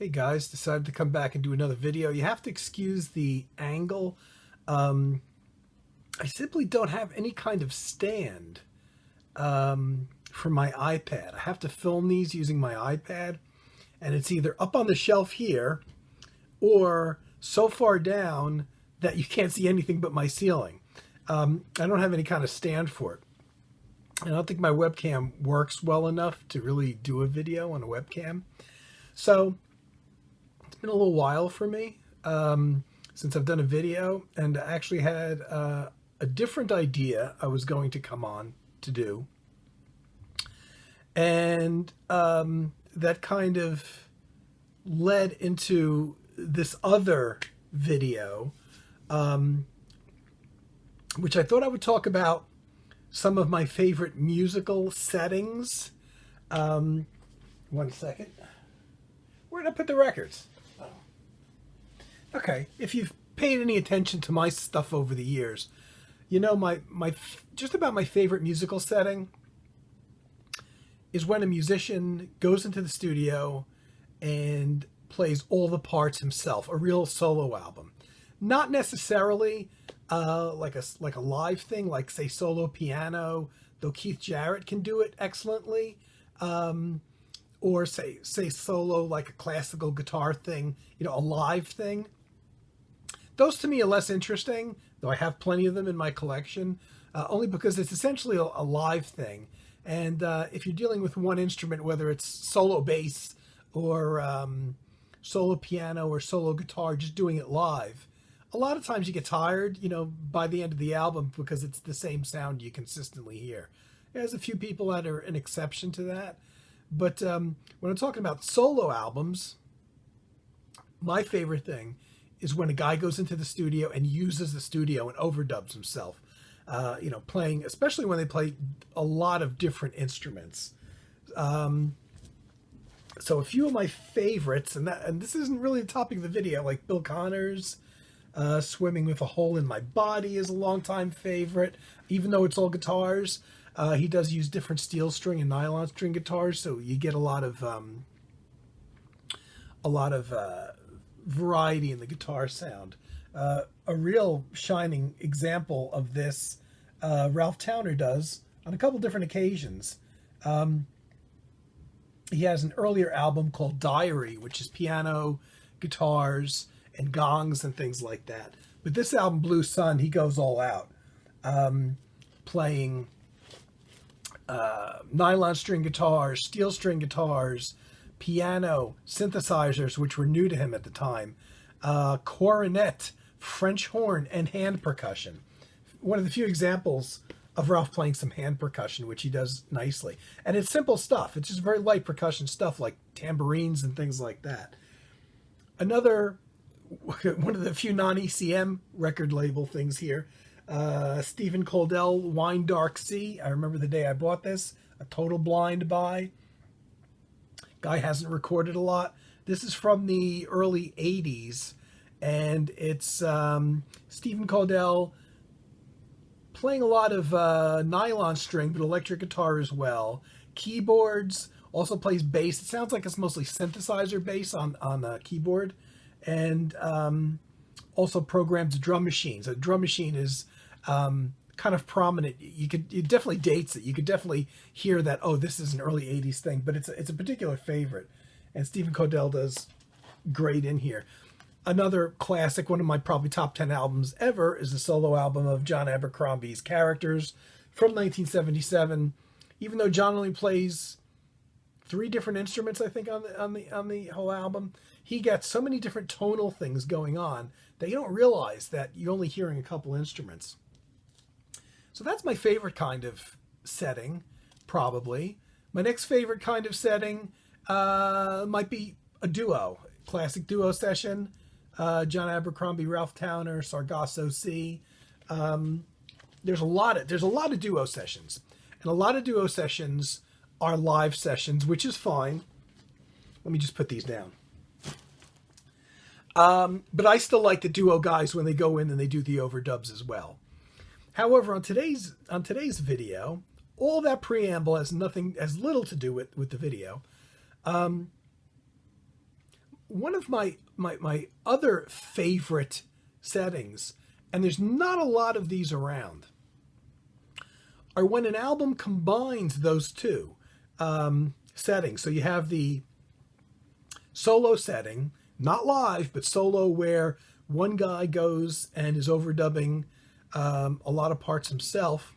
Hey guys, decided to come back and do another video. You have to excuse the angle. I simply don't have any kind of stand for my iPad. I have to film these using my iPad, and it's either up on the shelf here or so far down that you can't see anything but my ceiling. I don't have any kind of stand for it. I don't think my webcam works well enough to really do a video on a webcam. So it's been a little while for me since I've done a video, and I actually had a different idea I was going to come on to do. And that kind of led into this other video, which I thought I would talk about some of my favorite musical settings. 1 second. Where did I put the records? Oh. Okay, if you've paid any attention to my stuff over the years, you know just about my favorite musical setting is when a musician goes into the studio and plays all the parts himself, a real solo album. Not necessarily like a live thing, like say solo piano, though Keith Jarrett can do it excellently, or say solo like a classical guitar thing, a live thing. Those to me are less interesting, though I have plenty of them in my collection, only because it's essentially a live thing. And if you're dealing with one instrument, whether it's solo bass or solo piano or solo guitar, just doing it live, a lot of times you get tired, by the end of the album, because it's the same sound you consistently hear. There's a few people that are an exception to that. But when I'm talking about solo albums, my favorite thing is when a guy goes into the studio and uses the studio and overdubs himself. Playing, especially when they play a lot of different instruments. So a few of my favorites, and this isn't really the topic of the video, like Bill Connor's Swimming with a Hole in My Body is a longtime favorite, even though it's all guitars. He does use different steel string and nylon string guitars, so you get a lot of variety in the guitar sound. A real shining example of this, Ralph Towner does on a couple different occasions. He has an earlier album called Diary, which is piano, guitars, and gongs and things like that. But this album, Blue Sun, he goes all out, playing nylon string guitars, steel string guitars, piano, synthesizers, which were new to him at the time, cornet, French horn, and hand percussion. One of the few examples of Ralph playing some hand percussion, which he does nicely. And it's simple stuff. It's just very light percussion stuff like tambourines and things like that. Another, one of the few non-ECM record label things here, Stephen Coldell, Wine Dark Sea. I remember the day I bought this, a total blind buy. Guy hasn't recorded a lot. This is from the early 80s, and it's Stephen Coldell playing a lot of nylon string, but electric guitar as well. Keyboards, also plays bass. It sounds like it's mostly synthesizer bass on a keyboard, and also programs drum machines. A drum machine is kind of prominent. It definitely dates it. You could definitely hear that, oh, this is an early 80s thing, but it's a particular favorite. And Stephen Coldell does great in here. Another classic, one of my probably top 10 albums ever, is the solo album of John Abercrombie's Characters from 1977. Even though John only plays 3 different instruments, I think, on the whole album, he gets so many different tonal things going on that you don't realize that you're only hearing a couple instruments. So that's my favorite kind of setting, probably. My next favorite kind of setting might be a duo, classic duo session. John Abercrombie, Ralph Towner, Sargasso Sea. There's a lot of duo sessions, and a lot of duo sessions are live sessions, which is fine. Let me just put these down. But I still like the duo guys when they go in and they do the overdubs as well. However, on today's video, all that preamble has little to do with the video. one of my other favorite settings, and there's not a lot of these around, are when an album combines those two settings. So you have the solo setting, not live, but solo, where one guy goes and is overdubbing a lot of parts himself.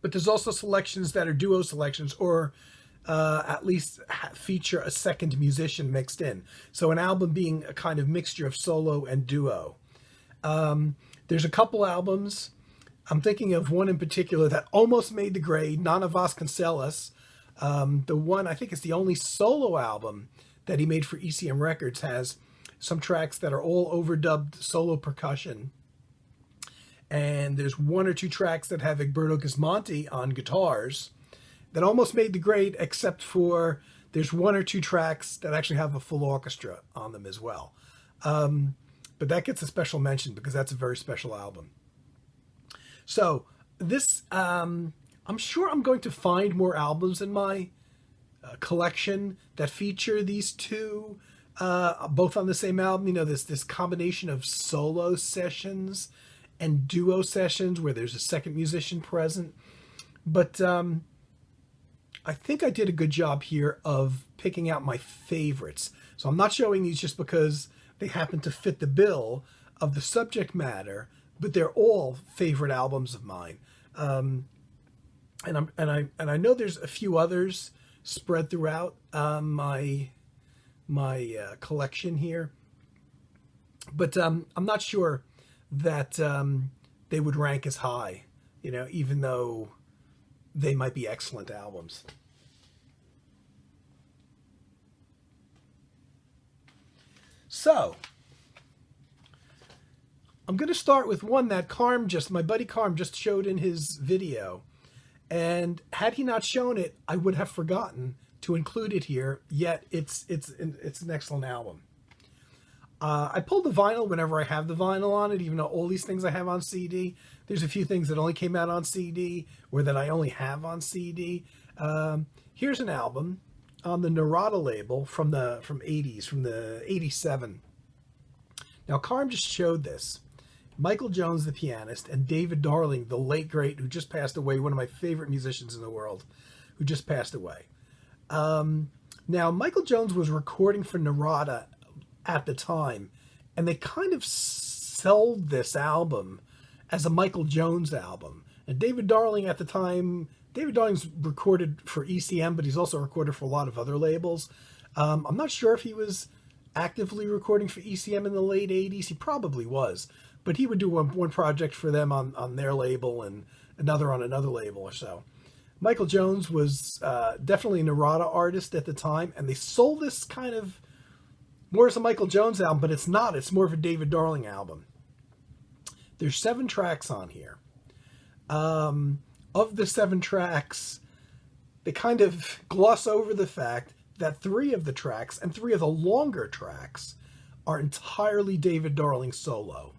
But there's also selections that are duo selections, or at least feature a second musician mixed in. So an album being a kind of mixture of solo and duo. There's a couple albums. I'm thinking of one in particular that almost made the grade, Nana Vasconcelos. The one, I think it's the only solo album that he made for ECM Records, has some tracks that are all overdubbed solo percussion. And there's one or two tracks that have Egberto Gismonti on guitars that almost made the grade, except for there's one or two tracks that actually have a full orchestra on them as well. But that gets a special mention because that's a very special album. So this, I'm sure I'm going to find more albums in my collection that feature these two, both on the same album. You know, this combination of solo sessions and duo sessions where there's a second musician present. But I think I did a good job here of picking out my favorites. So I'm not showing these just because they happen to fit the bill of the subject matter, but they're all favorite albums of mine. And I know there's a few others spread throughout my collection here, but I'm not sure that they would rank as high, you know, even though they might be excellent albums. So I'm going to start with one that my buddy Carm just showed in his video. And had he not shown it, I would have forgotten to include it here, yet it's an excellent album. I pulled the vinyl whenever I have the vinyl on it, even though all these things I have on CD. There's a few things that only came out on CD, or that I only have on CD. Here's an album on the Narada label from the 87. Now, Carm just showed this. Michael Jones, the pianist, and David Darling, the late great, who just passed away, one of my favorite musicians in the world, who just passed away. Now, Michael Jones was recording for Narada at the time, and they kind of sold this album as a Michael Jones album. And David Darling at the time, David Darling's recorded for ECM, but he's also recorded for a lot of other labels. I'm not sure if he was actively recording for ECM in the late 80s. He probably was. But he would do one project for them on their label and another on another label or so. Michael Jones was definitely a Narada artist at the time, and they sold this kind of more as a Michael Jones album, but it's not. It's more of a David Darling album. There's 7 tracks on here. Of the 7 tracks, they kind of gloss over the fact that 3 of the tracks, and 3 of the longer tracks, are entirely David Darling solo.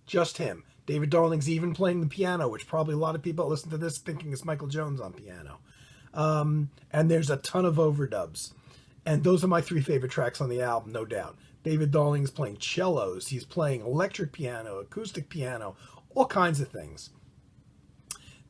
Just him. David Darling's even playing the piano, which probably a lot of people listen to this thinking it's Michael Jones on piano. And there's a ton of overdubs. And those are my 3 favorite tracks on the album, no doubt. David Darling's playing cellos. He's playing electric piano, acoustic piano, all kinds of things.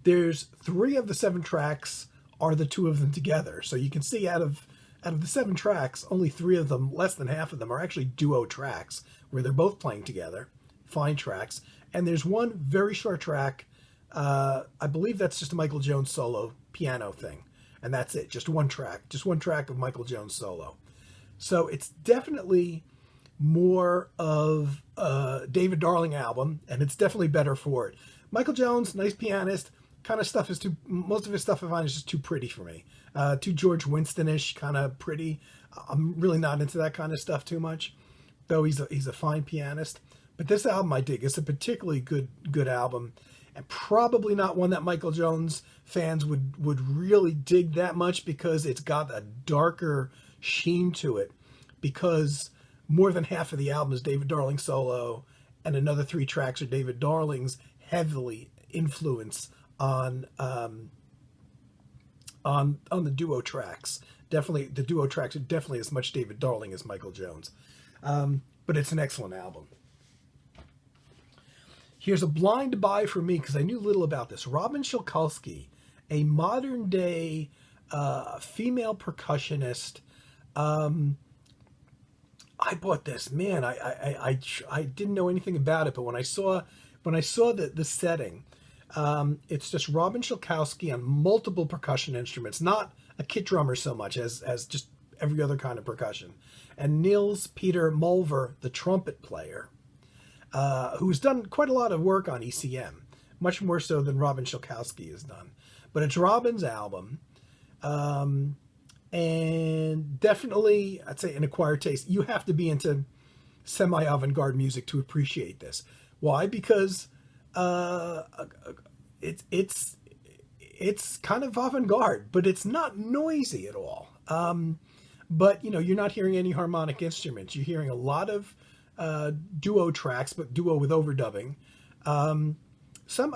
There's 3 of the 7 tracks are the 2 of them together. So you can see out of the 7 tracks, only 3 of them, less than half of them, are actually duo tracks, where they're both playing together. Fine tracks. And there's one very short track, I believe that's just a Michael Jones solo piano thing. And that's it, just one track of Michael Jones solo. So it's definitely more of a David Darling album, and it's definitely better for it. Michael Jones, nice pianist, kind of stuff most of his stuff I find is just too pretty for me. Too George Winston-ish, kind of pretty. I'm really not into that kind of stuff too much, though he's a fine pianist. But this album I dig. It's a particularly good album, and probably not one that Michael Jones fans would really dig that much, because it's got a darker sheen to it, because more than half of the album is David Darling solo, and another 3 tracks are David Darling's heavily influence on the duo tracks. Definitely, the duo tracks are definitely as much David Darling as Michael Jones. But it's an excellent album. Here's a blind buy for me because I knew little about this. Robin Schilkowski, a modern day female percussionist. I bought this. Man, I didn't know anything about it, but when I saw the setting, it's just Robin Schilkowski on multiple percussion instruments, not a kit drummer so much as just every other kind of percussion, and Niels Peter Mulver, the trumpet player, who's done quite a lot of work on ECM, much more so than Robin Schilkowski has done. But it's Robin's album. And definitely, I'd say an acquired taste. You have to be into semi-avant-garde music to appreciate this. Why? Because it's kind of avant-garde, but it's not noisy at all. But you're not hearing any harmonic instruments. You're hearing a lot of duo tracks, but duo with overdubbing. I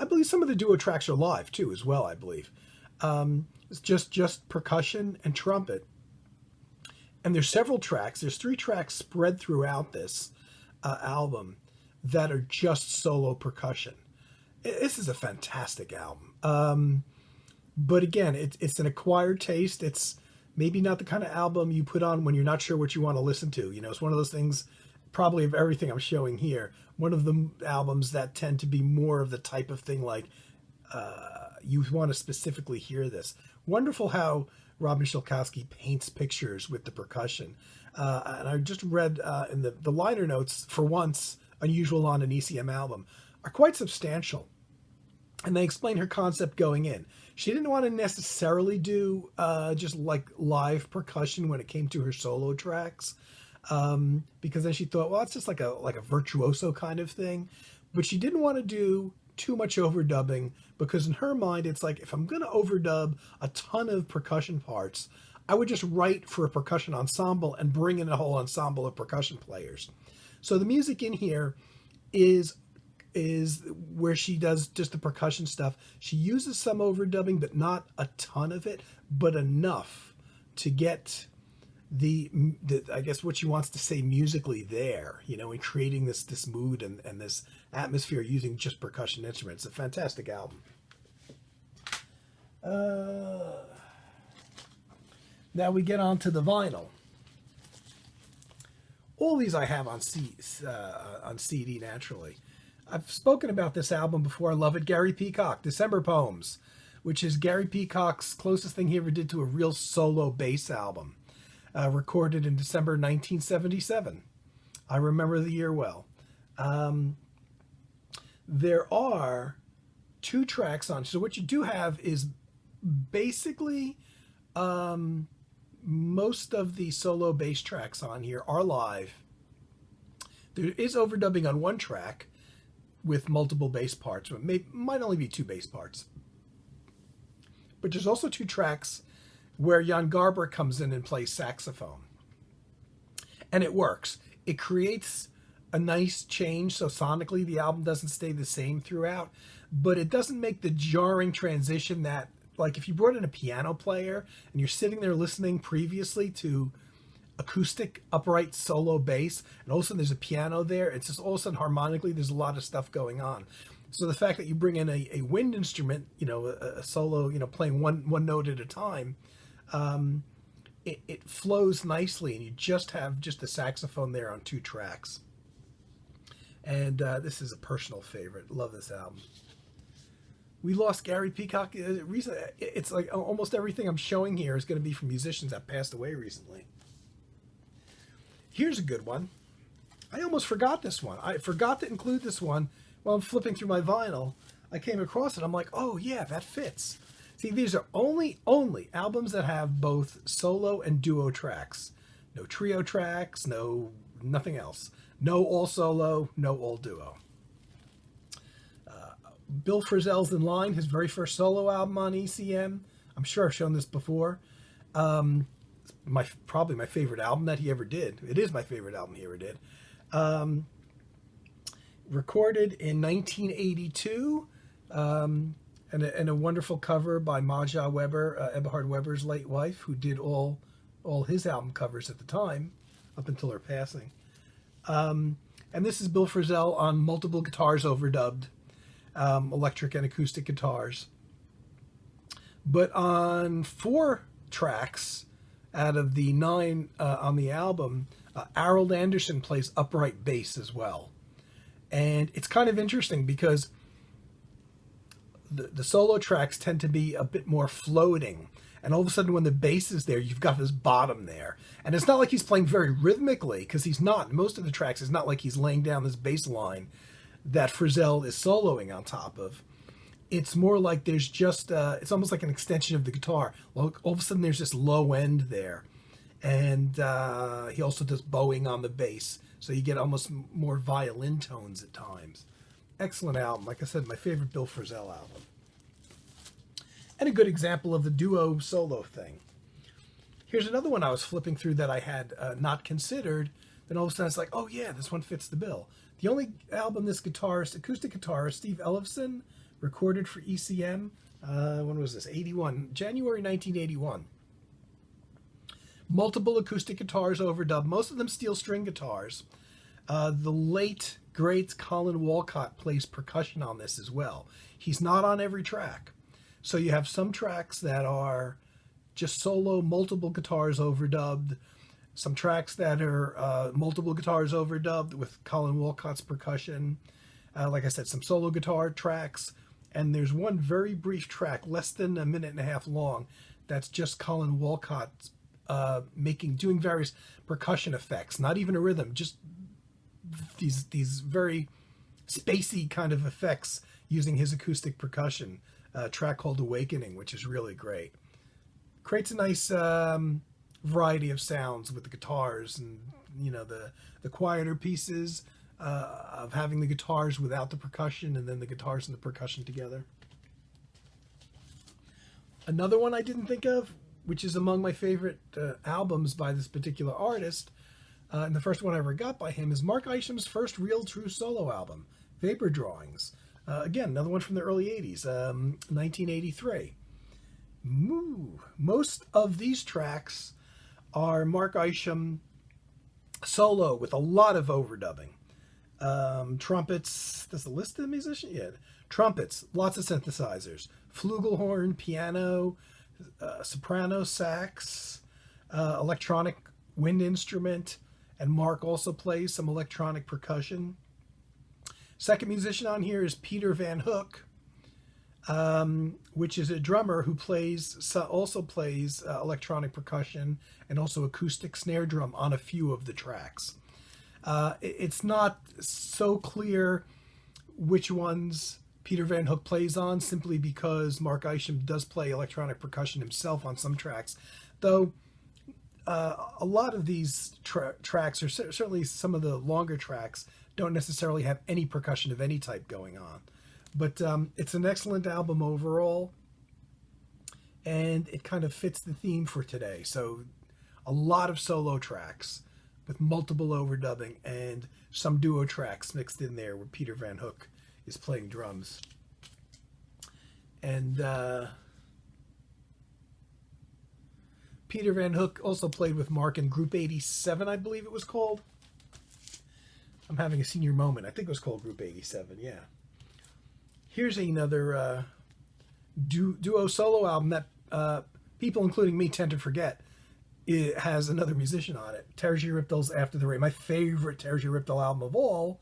believe some of the duo tracks are live too, as well. I believe. It's just percussion and trumpet. And there's several tracks. There's 3 tracks spread throughout this album that are just solo percussion. This is a fantastic album. But again, it's an acquired taste. It's maybe not the kind of album you put on when you're not sure what you want to listen to. It's one of those things, probably of everything I'm showing here, one of the albums that tend to be more of the type of thing like you want to specifically hear this. Wonderful how Robin Schilkowski paints pictures with the percussion. And I just read in the liner notes, for once, unusual on an ECM album, are quite substantial. And they explain her concept going in. She didn't want to necessarily do just like live percussion when it came to her solo tracks, because then she thought, well, it's just like a virtuoso kind of thing. But she didn't want to do too much overdubbing, because in her mind, it's like, if I'm going to overdub a ton of percussion parts, I would just write for a percussion ensemble and bring in a whole ensemble of percussion players. So the music in here is where she does just the percussion stuff. She uses some overdubbing, but not a ton of it, but enough to get the I guess what she wants to say musically there, in creating this mood and this atmosphere using just percussion instruments. It's a fantastic album. Now we get on to the vinyl. All these I have on CD naturally. I've spoken about this album before. I love it. Gary Peacock, December Poems, which is Gary Peacock's closest thing he ever did to a real solo bass album. Recorded in December 1977. I remember the year well. There are 2 tracks on. So what you do have is basically most of the solo bass tracks on here are live. There is overdubbing on 1 track with multiple bass parts, but might only be 2 bass parts. But there's also 2 tracks where Jan Garber comes in and plays saxophone. And it works. It creates a nice change, so sonically the album doesn't stay the same throughout, but it doesn't make the jarring transition that, like if you brought in a piano player and you're sitting there listening previously to acoustic upright solo bass, and all of a sudden there's a piano there, it's just all of a sudden harmonically there's a lot of stuff going on. So the fact that you bring in a wind instrument, a solo, playing one note at a time, it flows nicely, and you just have the saxophone there on 2 tracks. And this is a personal favorite. Love this album. We lost Gary Peacock recently. It's like almost everything I'm showing here is going to be from musicians that passed away recently. Here's a good one. I almost forgot this one. I forgot to include this one while I'm flipping through my vinyl. I came across it. I'm like, oh yeah, that fits. See, these are only albums that have both solo and duo tracks. No trio tracks, nothing else. No all solo, no all duo. Bill Frisell's In Line, his very first solo album on ECM. I'm sure I've shown this before. Probably my favorite album that he ever did. It is my favorite album he ever did. Recorded in 1982. And a wonderful cover by Maja Weber, Eberhard Weber's late wife, who did all all his album covers at the time, up until her passing. And this is Bill Frisell on multiple guitars overdubbed, electric and acoustic guitars. But on 4 tracks out of the 9 on the album, Harold Anderson plays upright bass as well. And it's kind of interesting because the solo tracks tend to be a bit more floating. And all of a sudden when the bass is there, you've got this bottom there. And it's not like he's playing very rhythmically, because he's not. Most of the tracks, it's not like he's laying down this bass line that Frisell is soloing on top of. It's more like there's just, it's almost like an extension of the guitar. All of a sudden there's this low end there. And he also does bowing on the bass. So you get almost more violin tones at times. Excellent album. Like I said, my favorite Bill Frisell album. And a good example of the duo solo thing. Here's another one I was flipping through that I had not considered. Then all of a sudden it's like, oh yeah, this one fits the bill. The only album this guitarist, acoustic guitarist, Steve Ellefson, recorded for ECM, when was this? 81, January 1981. Multiple acoustic guitars overdubbed, most of them steel string guitars. The late, great Colin Walcott plays percussion on this as well. He's not on every track. So you have some tracks that are just solo, multiple guitars overdubbed. Some tracks that are multiple guitars overdubbed with Colin Walcott's percussion. Like I said, some solo guitar tracks. And there's one very brief track, less than a minute and a half long, that's just Colin Walcott doing various percussion effects. Not even a rhythm, just these very spacey kind of effects using his acoustic percussion. A track called Awakening, which is really great. Creates a nice variety of sounds with the guitars and, you know, the quieter pieces of having the guitars without the percussion, and then the guitars and the percussion together. Another one I didn't think of, which is among my favorite albums by this particular artist, and the first one I ever got by him, is Mark Isham's first real true solo album, Vapor Drawings. Again, another one from the early 80s, 1983. Most of these tracks are Mark Isham solo with a lot of overdubbing. Trumpets, does the list of the musicians? Yeah. Trumpets, lots of synthesizers. Flugelhorn, piano, soprano, sax, electronic wind instrument, and Mark also plays some electronic percussion. Second musician on here is Peter Van Hook, which is a drummer who also plays electronic percussion and also acoustic snare drum on a few of the tracks. It's not so clear which ones Peter Van Hook plays on, simply because Mark Isham does play electronic percussion himself on some tracks, though a lot of these tracks, or certainly some of the longer tracks, don't necessarily have any percussion of any type going on. But it's an excellent album overall, and it kind of fits the theme for today. So a lot of solo tracks with multiple overdubbing and some duo tracks mixed in there where Peter Van Hook is playing drums. And Peter Van Hook also played with Mark in Group 87, I believe it was called. I'm having a senior moment. I think it was called Group 87, yeah. Here's another duo solo album that people, including me, tend to forget. It has another musician on it. Terje Reptile's After the Rain, my favorite Terje Reptile album of all,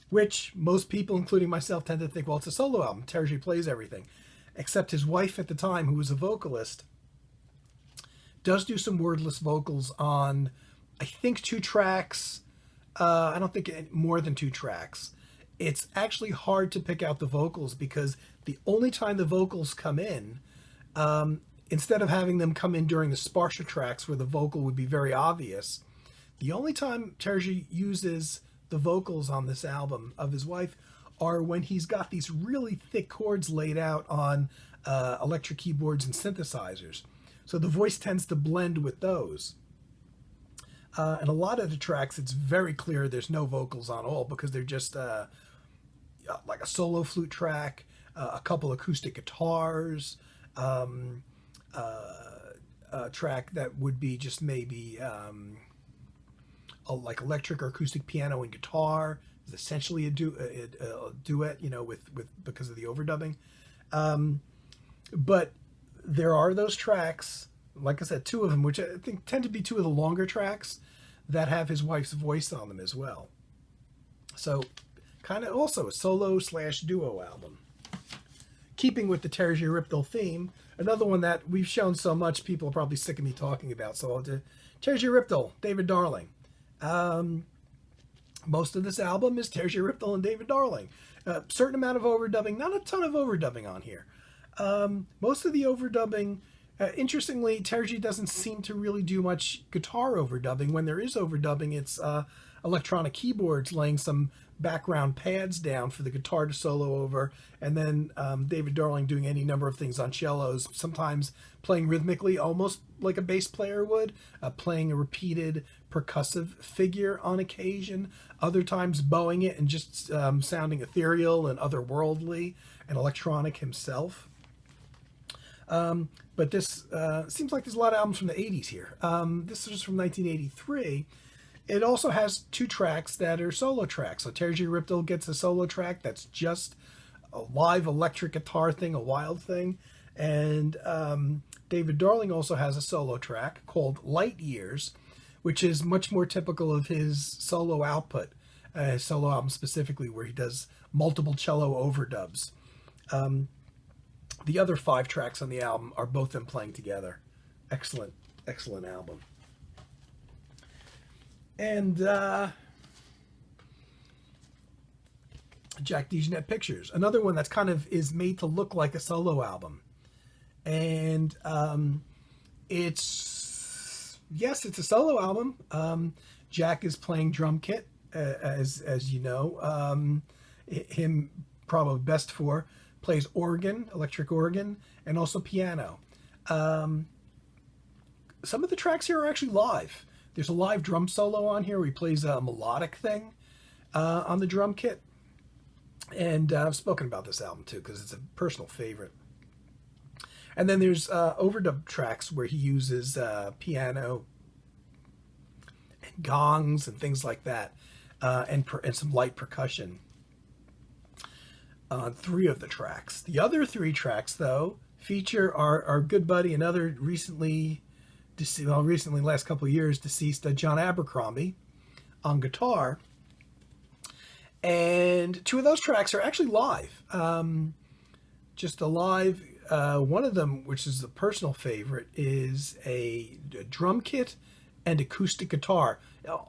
which most people, including myself, tend to think, well, it's a solo album. Terje plays everything. Except his wife at the time, who was a vocalist, does do some wordless vocals on, I think, 2 tracks. I don't think more than 2 tracks. It's actually hard to pick out the vocals, because the only time the vocals come in, instead of having them come in during the sparser tracks where the vocal would be very obvious, the only time Terje uses the vocals on this album of his wife are when he's got these really thick chords laid out on electric keyboards and synthesizers. So the voice tends to blend with those. And a lot of the tracks, it's very clear there's no vocals on all, because they're just like a solo flute track, a couple acoustic guitars, track that would be just maybe like electric or acoustic piano and guitar. It's essentially a duet, with because of the overdubbing. But there are those tracks, like I said, two of them, which I think tend to be two of the longer tracks that have his wife's voice on them as well. So kind of also a solo/duo album. Keeping with the Terje Reptile theme, another one that we've shown so much, people are probably sick of me talking about. So I'll do Terje Reptile, David Darling. Most of this album is Terje Reptile and David Darling. A certain amount of overdubbing, not a ton of overdubbing on here. Most of the overdubbing, interestingly, Terje doesn't seem to really do much guitar overdubbing. When there is overdubbing, it's electronic keyboards laying some background pads down for the guitar to solo over, and then David Darling doing any number of things on cellos, sometimes playing rhythmically, almost like a bass player would, playing a repeated percussive figure on occasion, other times bowing it and just sounding ethereal and otherworldly and electronic himself. But this seems like there's a lot of albums from the 80s here. This is from 1983. It also has two tracks that are solo tracks. So Terje Reptile gets a solo track that's just a live electric guitar thing, a wild thing. And David Darling also has a solo track called Light Years, which is much more typical of his solo output, his solo album specifically, where he does multiple cello overdubs. The other 5 tracks on the album are both them playing together. Excellent, excellent album. And Jack DeJohnette Pictures, another one that's kind of is made to look like a solo album. And it's a solo album. Jack is playing drum kit, as you know. Him probably best for plays organ, electric organ, and also piano. Some of the tracks here are actually live. There's a live drum solo on here where he plays a melodic thing on the drum kit. And I've spoken about this album too because it's a personal favorite. And then there's overdub tracks where he uses piano and gongs and things like that, and some light percussion on 3 of the tracks. The other 3 tracks, though, feature our good buddy, another recently last couple of years deceased, John Abercrombie on guitar. And 2 of those tracks are actually live. Just a live, one of them, which is a personal favorite, is a drum kit and acoustic guitar.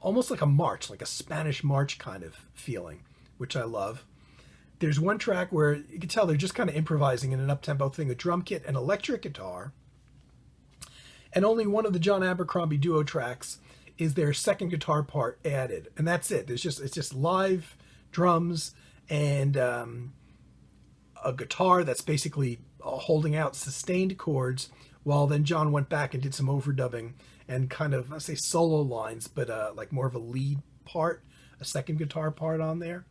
Almost like a march, like a Spanish march kind of feeling, which I love. There's one track where you can tell they're just kind of improvising in an up-tempo thing, a drum kit and electric guitar. And only one of the John Abercrombie duo tracks is their second guitar part added. And that's it. It's just live drums and a guitar that's basically holding out sustained chords, while then John went back and did some overdubbing and kind of, I say solo lines, but like more of a lead part, a second guitar part on there.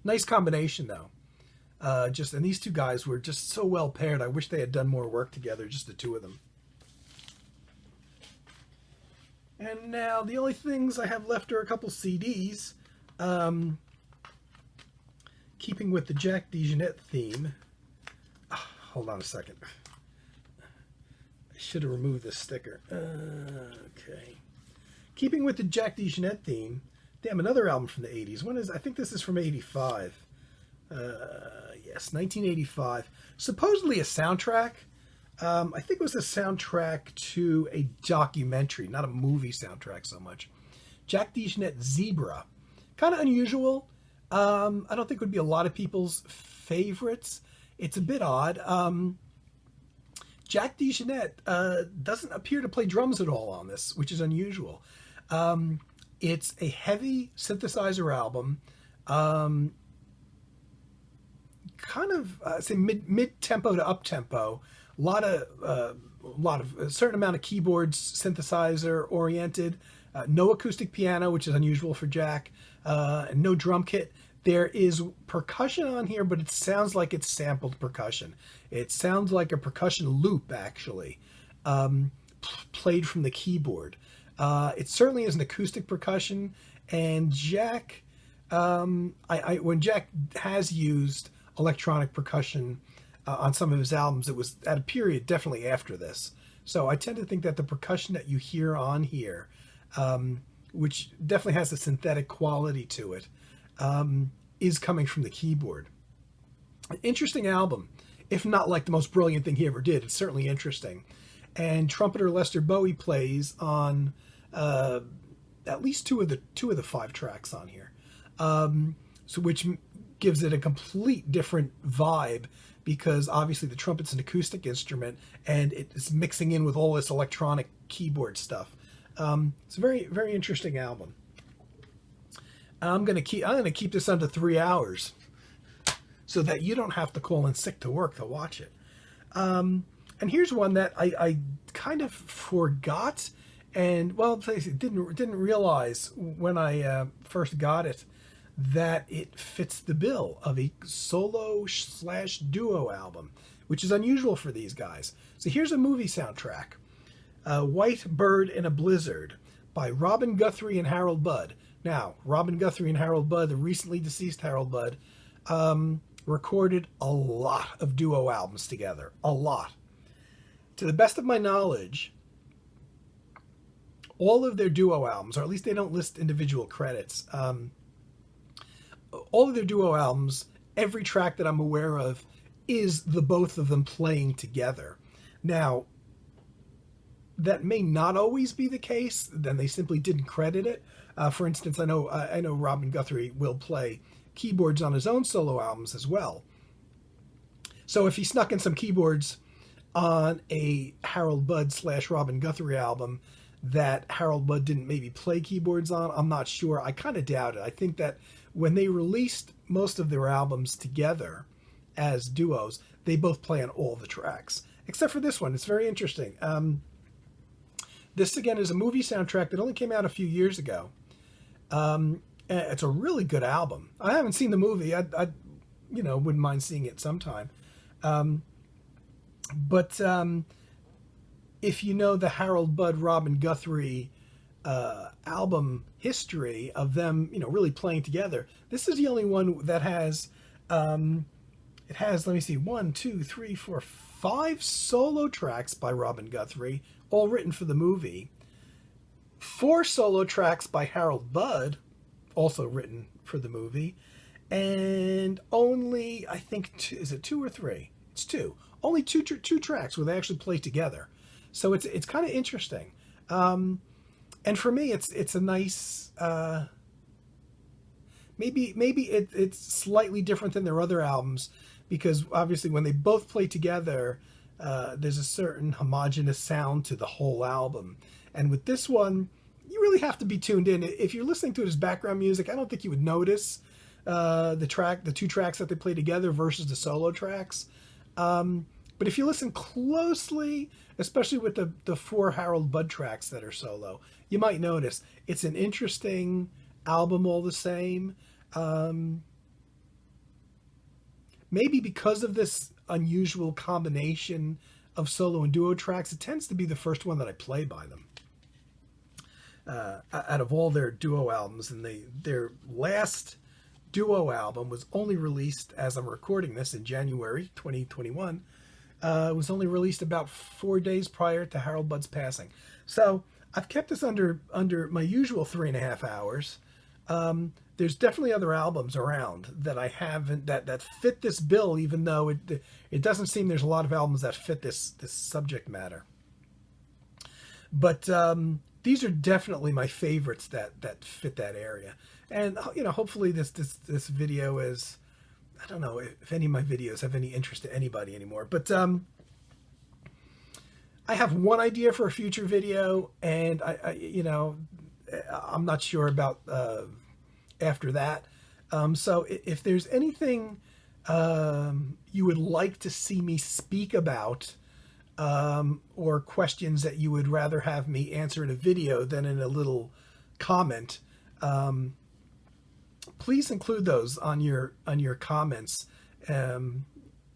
Nice combination though. And these 2 guys were just so well paired. I wish they had done more work together, just the 2 of them. And now the only things I have left are a couple CDs. Keeping with the Jack DeJohnette theme. Hold on a second. I should have removed this sticker. Okay. Keeping with the Jack DeJohnette theme. Damn, another album from the 80s. I think this is from 85. Yes, 1985. Supposedly a soundtrack. I think it was a soundtrack to a documentary, not a movie soundtrack so much. Jack DeJohnette Zebra. Kind of unusual. I don't think it would be a lot of people's favorites. It's a bit odd. Jack DeJohnette doesn't appear to play drums at all on this, which is unusual. It's a heavy synthesizer album. Kind of say mid tempo to up tempo. A lot of a certain amount of keyboards, synthesizer oriented. No acoustic piano, which is unusual for Jack. No drum kit. There is percussion on here, but it sounds like it's sampled percussion. It sounds like a percussion loop, actually. played from the keyboard. It certainly is an acoustic percussion, and Jack, when Jack has used electronic percussion on some of his albums, it was at a period definitely after this. So I tend to think that the percussion that you hear on here, which definitely has a synthetic quality to it, is coming from the keyboard. An interesting album, if not like the most brilliant thing he ever did. It's certainly interesting. And trumpeter Lester Bowie plays on at least two of the 5 tracks on here, so which gives it a complete different vibe, because obviously the trumpet's an acoustic instrument and it's mixing in with all this electronic keyboard stuff. It's a very, very interesting album. I'm gonna keep this under 3 hours, so that you don't have to call in sick to work to watch it. And here's one that I kind of forgot, and well, didn't realize when I first got it that it fits the bill of a solo/duo album, which is unusual for these guys. So here's a movie soundtrack, White Bird in a Blizzard by Robin Guthrie and Harold Budd. Now, Robin Guthrie and Harold Budd, the recently deceased Harold Budd, recorded a lot of duo albums together. A lot. To the best of my knowledge, all of their duo albums, or at least they don't list individual credits, all of their duo albums, every track that I'm aware of is the both of them playing together. Now, that may not always be the case, then they simply didn't credit it. For instance, I know Robin Guthrie will play keyboards on his own solo albums as well. So if he snuck in some keyboards on a Harold Budd / Robin Guthrie album that Harold Budd didn't maybe play keyboards on, I'm not sure. I kind of doubt it. I think that when they released most of their albums together as duos, they both play on all the tracks, except for this one. It's very interesting. This, again, is a movie soundtrack that only came out a few years ago. It's a really good album. I haven't seen the movie. I wouldn't mind seeing it sometime. But if you know the Harold Budd, Robin Guthrie album history of them, really playing together, this is the only one that has, it has, let me see, 1, 2, 3, 4, 5 solo tracks by Robin Guthrie, all written for the movie. 4 solo tracks by Harold Budd, also written for the movie. And only, I think, is it 2 or 3? It's 2. Only two tracks where they actually play together. So it's kind of interesting. And for me, it's a nice, maybe it's slightly different than their other albums, because obviously when they both play together, there's a certain homogeneous sound to the whole album. And with this one, you really have to be tuned in. If you're listening to it as background music, I don't think you would notice the 2 tracks that they play together versus the solo tracks. But if you listen closely, especially with the 4 Harold Budd tracks that are solo, you might notice it's an interesting album all the same. Maybe because of this unusual combination of solo and duo tracks, it tends to be the first one that I play by them. Out of all their duo albums, and their last duo album was only released, as I'm recording this, in January 2021. It was only released about 4 days prior to Harold Budd's passing. So I've kept this under my usual 3.5 hours. There's definitely other albums around that I haven't, that fit this bill, even though it doesn't seem there's a lot of albums that fit this subject matter. But these are definitely my favorites that fit that area. And hopefully this video is, I don't know if any of my videos have any interest to anybody anymore, but I have one idea for a future video, and I'm not sure about after that. So if there's anything you would like to see me speak about, or questions that you would rather have me answer in a video than in a little comment, please include those on your comments.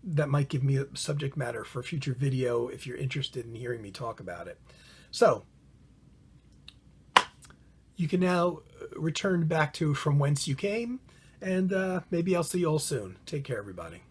that might give me a subject matter for a future video if you're interested in hearing me talk about it. So you can now return back to from whence you came, and maybe I'll see you all soon. Take care, everybody.